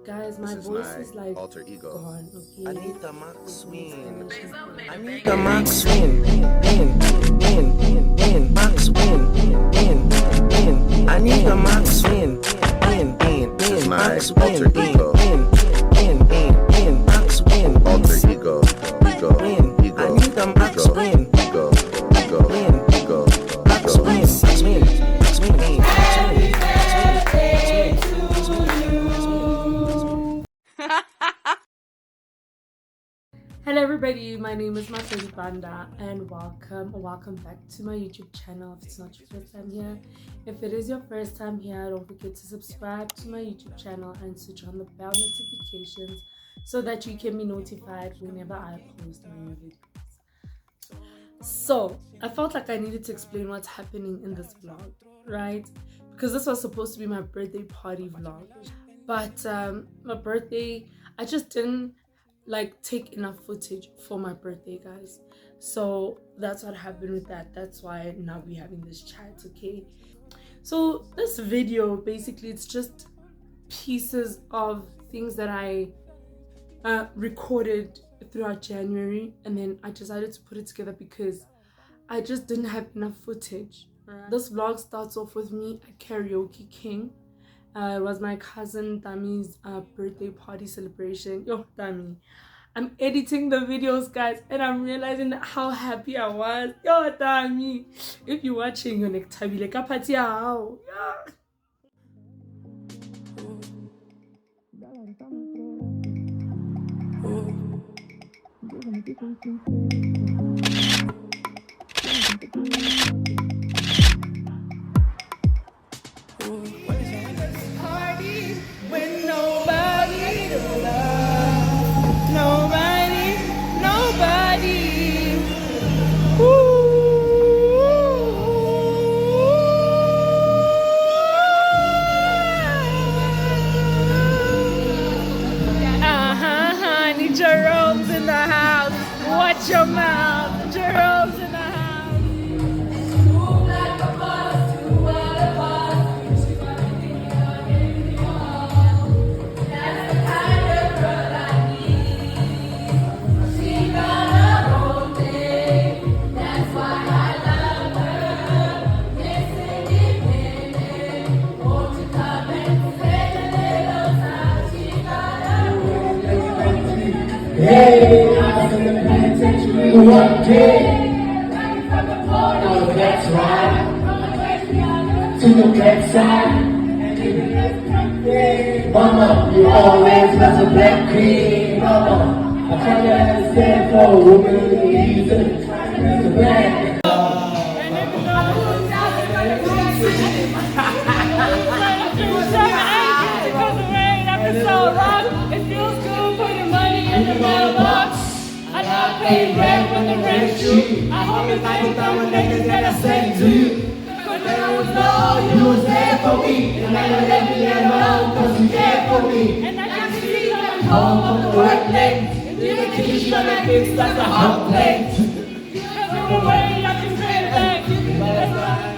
Guys, my voice is like alter ego. gone. Okay. Anita Maxwin. Anita Maxwin. Anita Maxwin. This is my alter ego. Alter ego. Anita Maxwin. Ego. Hello everybody, my name is Masodi Banda and welcome back to my YouTube channel. If it's not your first time here, if it is your first time here, don't forget to subscribe to my YouTube channel and switch on the bell notifications so that you can be notified whenever I post new videos. So I felt like I needed to explain what's happening in this vlog, right? Because this was supposed to be my birthday party vlog, but my birthday, I just didn't take enough footage for my birthday, guys. So that's what happened with that. That's why now we're having this chat, okay? So this video, basically, it's just pieces of things that I recorded throughout January, and then I decided to put it together because I just didn't have enough footage. This vlog starts off with me at Karaoke King. It was my cousin Dami's birthday party celebration. Yo, Dami, I'm editing the videos, guys, and I'm realizing how happy I was. Yo, Dami, if you're watching, you're like, Tabile kapati how? Party when nobody to love, nobody. Need Jerome's in the house. Watch your mouth. Jerome's in the house. Hey, I was in the penitentiary one day. Oh, that's right. To the black side. Mama, you always was a black queen. Mama, I try to understand for a woman who believes in the black. It feels good, put your money in the mailbox. I love paying rent when the rent's due. I hope it's not the dumb niggas that I say to you. But there was no, you was there for me. And I don't let me alone, cause you cared for me. And I can see you coming home from the work late. And you can keep trying to fix like a hot plate. Every way I can pay back. That's why.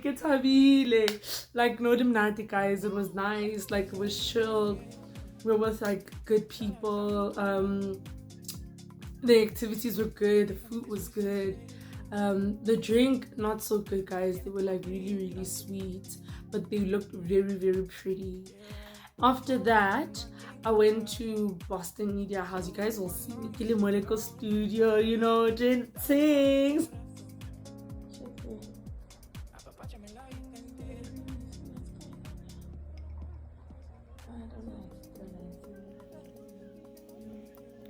it's habile. Like, no dimnati, guys. It was nice. Like, it was chill. We're with like good people. The activities were good. The food was good. The drink, not so good, guys. They were like really sweet, but they looked very pretty. After that, I went to Boston Media House. You guys will see me Kilimoleko studio, you know, doing things.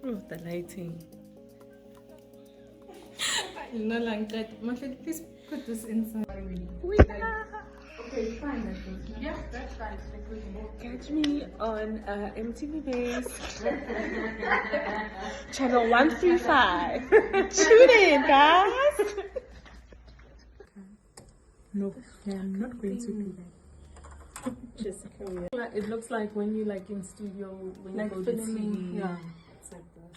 Oh, the lighting. No longer. Please put this inside. Okay, fine. Yeah, that's fine. Catch me on MTV Base channel 135. Tune in, guys. No, I'm not going to do that. Jessica, it looks like when you like in studio when Like you go to filming, see. yeah. It's like this.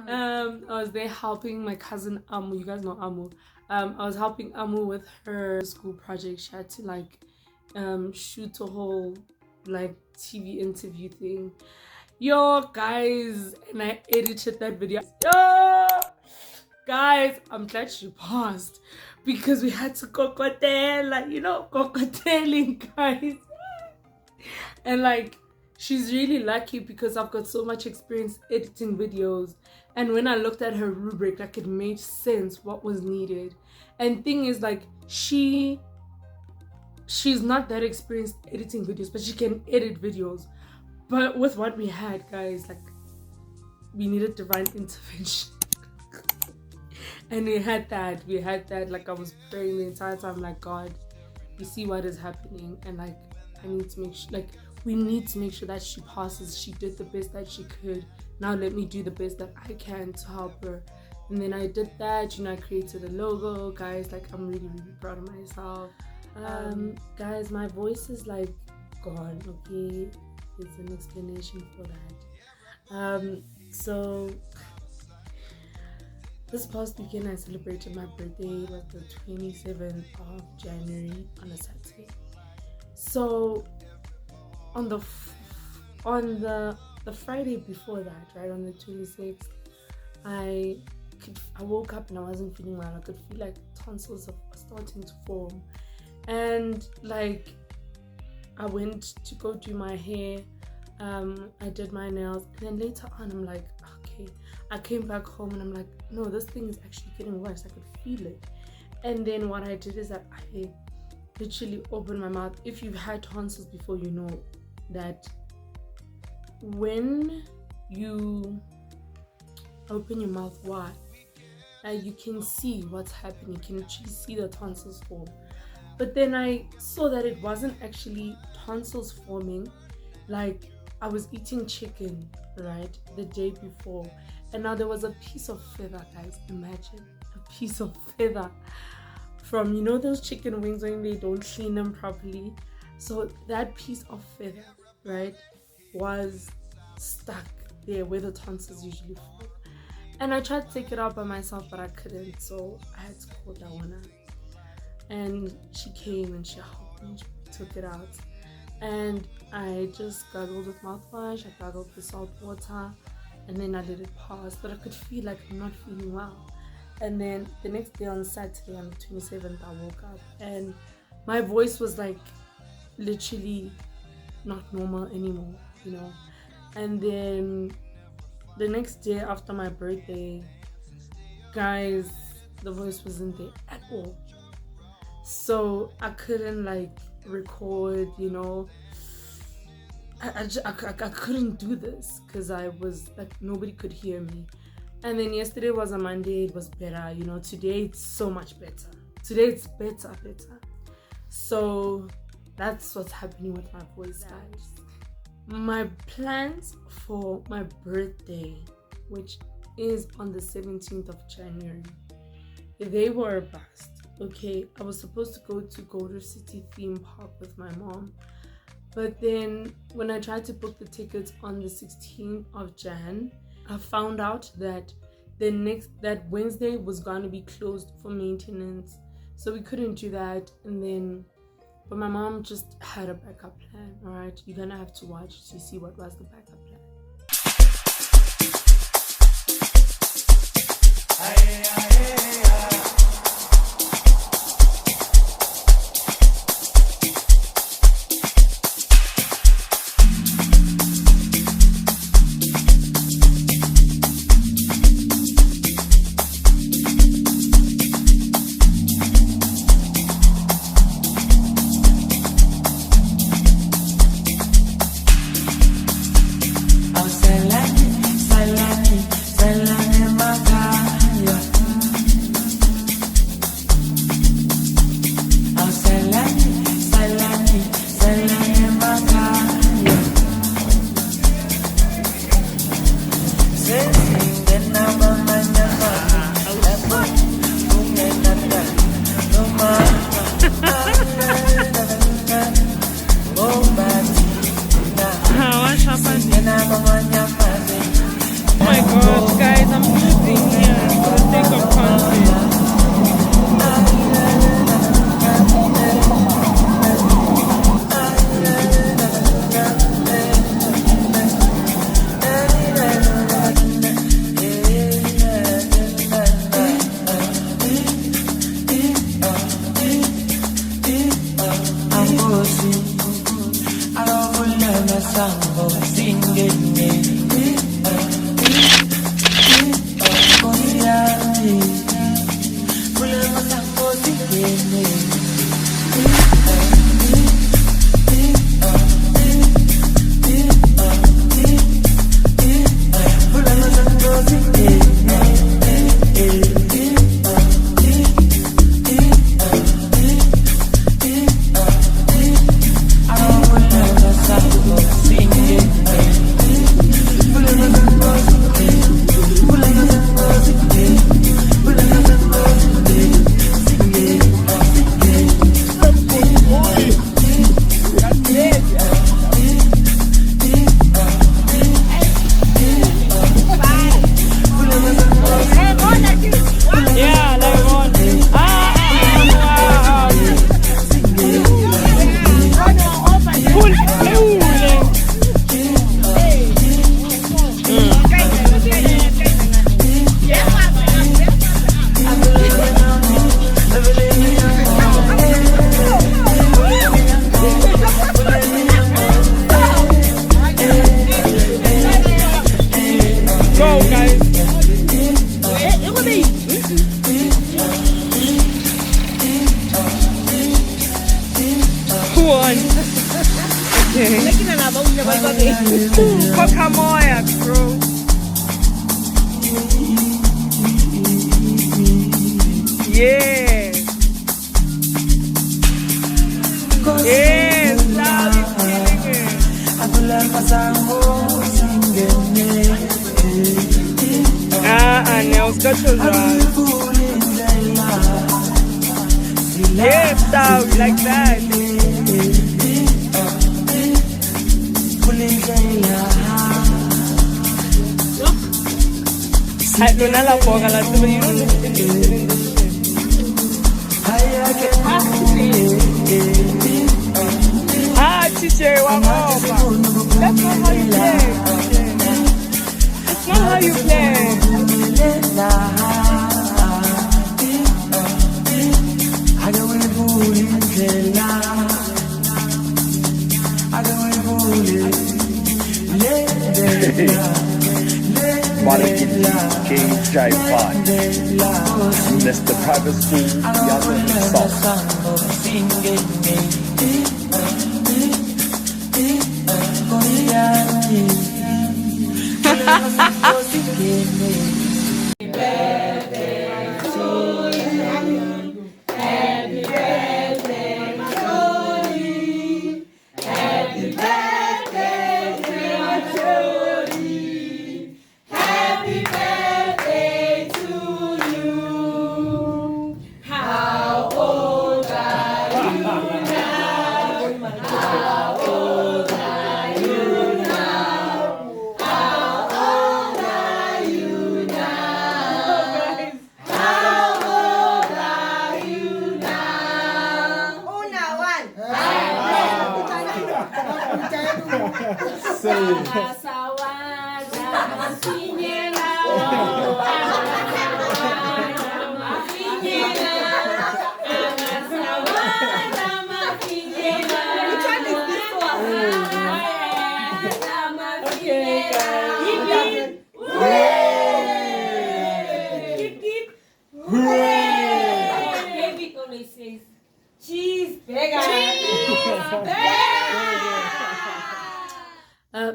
I was there helping my cousin Amu. You guys know Amu. I was helping Amu with her school project. She had to like shoot a whole like TV interview thing. Yo, guys, and I edited that video. Yo, guys, I'm glad she paused because we had to cocktail, like, you know, cocktailing, guys. And like, she's really lucky because I've got so much experience editing videos, and when I looked at her rubric, like, it made sense what was needed. And thing is, like, she's not that experienced editing videos, but she can edit videos. But with what we had, guys, like, we needed divine intervention. And we had that, like, I was praying the entire time, like, God, you see what is happening, and like, I need to make sure, like, we need to make sure that she passes. She did the best that she could. Now let me do the best that I can to help her. And then I did that, you know, I created a logo, guys, like, I'm really proud of myself. Guys, my voice is like gone, okay? There's an explanation for that. So this past weekend I celebrated my birthday. It was the 27th of January on a Saturday. So on the Friday before that, right, on the 26th, I woke up and I wasn't feeling well. I could feel like tonsils are starting to form, and like, I went to go do my hair. I did my nails, and then later on I'm like, okay, I came back home and I'm like, no, this thing is actually getting worse. I could feel it. And then what I did is that I literally opened my mouth. If you've had tonsils before, you know that when you open your mouth wide, you can see what's happening. You can actually see the tonsils form. But then I saw that it wasn't actually tonsils forming. Like, I was eating chicken, right, the day before, and now there was a piece of feather, guys. Imagine a piece of feather from, you know, those chicken wings when they don't clean them properly. So that piece of feather, right, was stuck there where the tonsils usually fall. And I tried to take it out by myself, but I couldn't, so I had to call that one out. And she came and she helped me, she took it out. And I just gargled with mouthwash, I gargled with salt water, and then I let it pass. But I could feel like I'm not feeling well. And then the next day on Saturday, on the 27th, I woke up and my voice was like literally not normal anymore, you know. And then the next day after my birthday, guys, the voice wasn't there at all. So I couldn't like record, you know. I couldn't do this because I was like, nobody could hear me. And then yesterday was a Monday, it was better, you know. Today it's so much better. Today it's better. So that's what's happening with my voice, guys. My plans for my birthday, which is on the 17th of January, they were a bust. Okay, I was supposed to go to Golden City theme park with my mom, but then when I tried to book the tickets on the 16th of Jan, I found out that that Wednesday was going to be closed for maintenance so we couldn't do that. And then, but my mom just had a backup plan. All right, you're gonna have to watch to see what was the backup plan. Oh my god, guys, I'm losing here for the sake of content. Like that. I don't know how teacher, that's not how you play. That's not how you play. King Jaipad, Mr. Private School, Young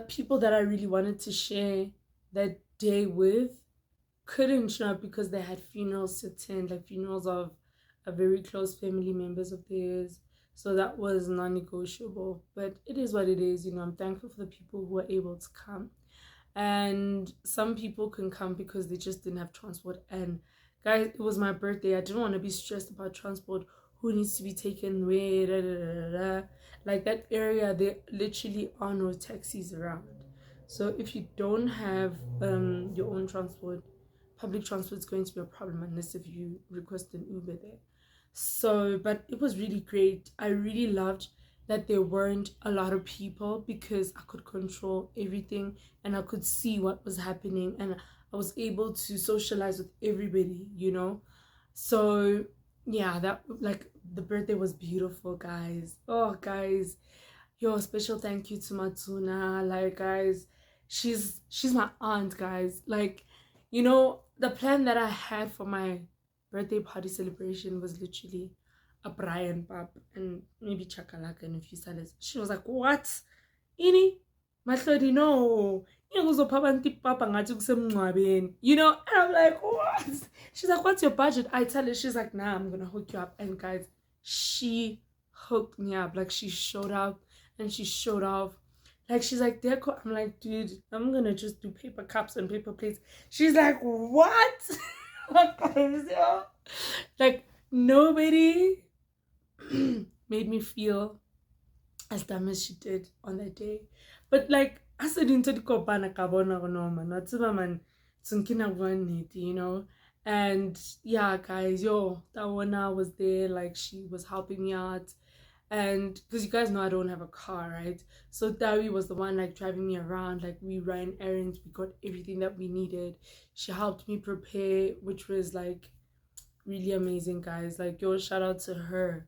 People that I really wanted to share that day with couldn't show up because they had funerals to attend, like funerals of a very close family members of theirs. So that was non-negotiable. But it is what it is, you know. I'm thankful for the people who were able to come. And some people can come because they just didn't have transport. And guys, it was my birthday. I didn't want to be stressed about transport. Who needs to be taken where? Da, da, da, da. Like that area, there literally are no taxis around. So if you don't have your own transport, public transport is going to be a problem unless if you request an Uber there. So, but it was really great. I really loved that there weren't a lot of people because I could control everything and I could see what was happening and I was able to socialize with everybody, you know. So yeah, that, like, the birthday was beautiful, guys. Oh, guys, yo, special thank you to Matuna. Like, guys, she's my aunt, guys. Like, you know, the plan that I had for my birthday party celebration was literally a Brian pap and maybe chakalaka and a few salads. She was like, what? Ini? Mahlodi, no. You know, and I'm like, what? She's like, what's your budget? I tell her, she's like, nah, I'm gonna hook you up. And guys, she hooked me up. Like, she showed up and she showed off. Like, she's like, deco. I'm like, dude, I'm gonna just do paper cups and paper plates. She's like, what? Like, nobody made me feel as dumb as she did on that day. But like, I said into the kopana kabona gonoma, not man, you know. And yeah, guys, yo, Tawana was there, like, she was helping me out. And because you guys know I don't have a car, right? So Tawi was the one like driving me around. Like, we ran errands, we got everything that we needed. She helped me prepare, which was like really amazing, guys. Like, yo, shout out to her.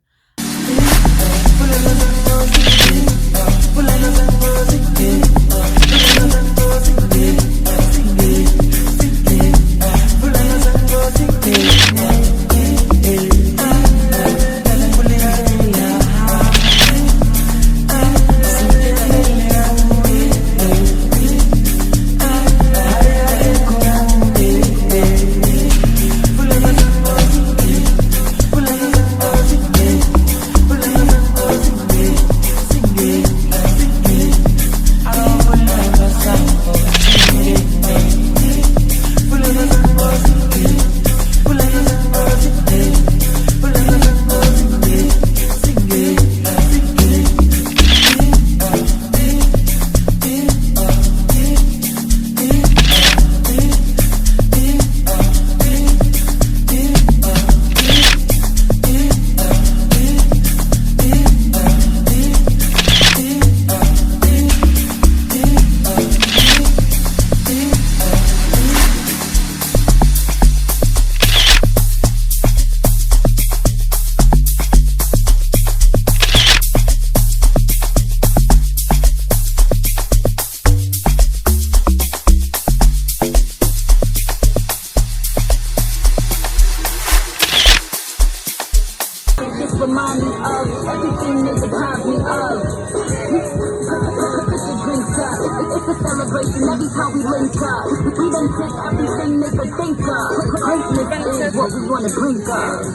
Remind me of everything that reminds me of. It's a drink up, it's a celebration every time we link up. We done took everything they could think of. Greatness is what we want to bring up.